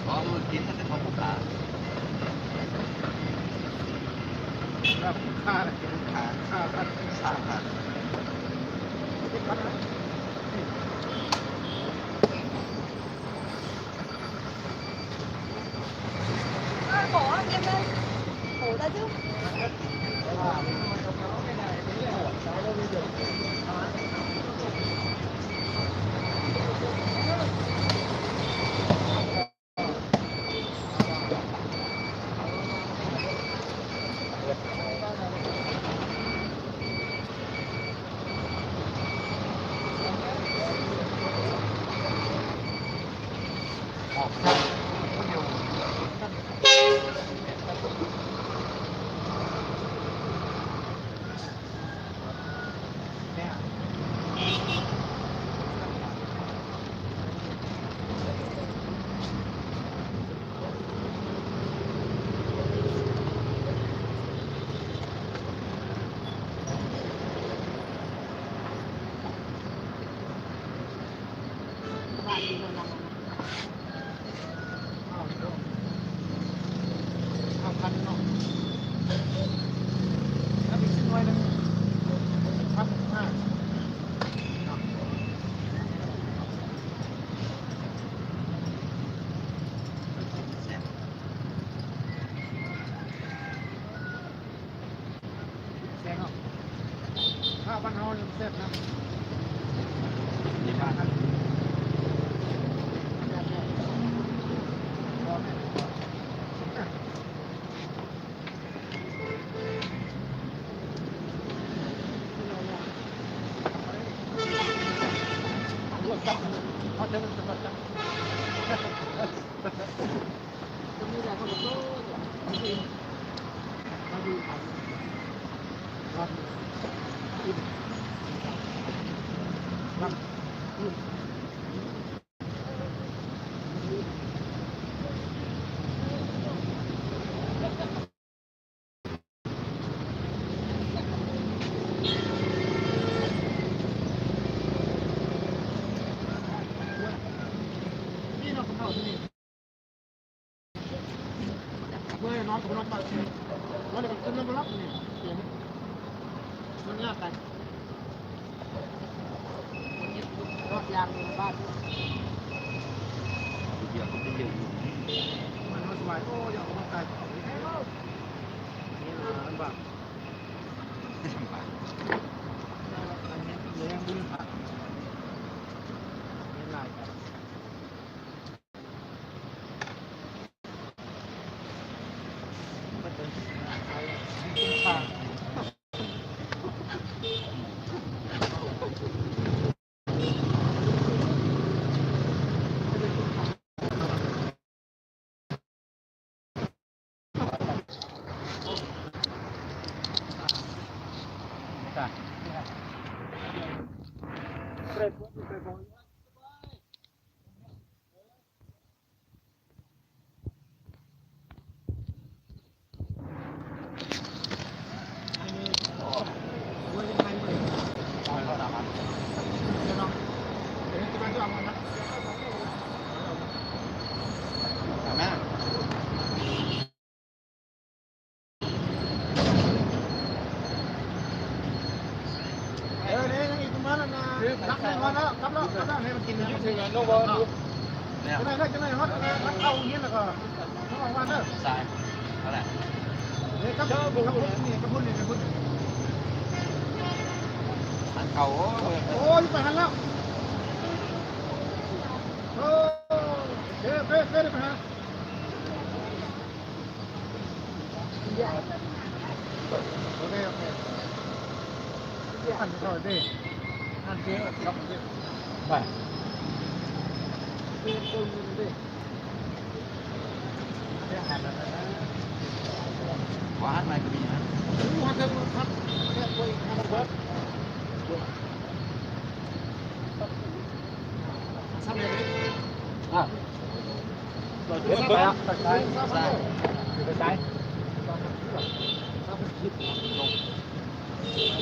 เพราะมันกินมันจะท้องปลาค่าอะไรค่าสามพันBỏ em ơi, khổ ta chứ.ข้าวบ้านเฮาเนี่ยแซ่บนะยี่ห้าพันเขาจะมันจะมาจับจะมีอะไรเขาบอกโอ้ยจริงมาดูครับรับอินรับอินนี่เราเข้าที่นี่เมื่อนอนกับนอนไปนอนเดี๋ยวขึ้นแล้วมารับนี่เดี๋ยวมันยากไปรถยางในบ้าน เดี๋ยวผมจะยืนอยู่ มันสบายโอ้ยออกกำลังกายนี่ลำบากเลี้ยงดิ้นผักนี่ลายมันเป็นผักแม่นี่อีกประมาณนั้นนะรับได้มาแล้วรับแล้วให้มันกินนะใช่ไหมโน้ตบอล เนี่ย จะไหนฮอตเข้าอย่างนี้แล้วก็ต้องออกมาเด้อ ทรายเท่าไหร่ นี่ครับนี่กระพุ้นนี่กระพุ้น อันเขา โอ้ยไปหันแล้วโอ้เป๊ะไปฮะโอเคหันต่อดิหันเจ๊ครับไปเดินดิหันแล้วนะ หวานไหมก็มีนะ หันเดินครับแค่ตัวอีกหันเบิร์ดซ้ำเลยอ่ะเราจะไปอ่ะตัดสายสายตัดสาย ลง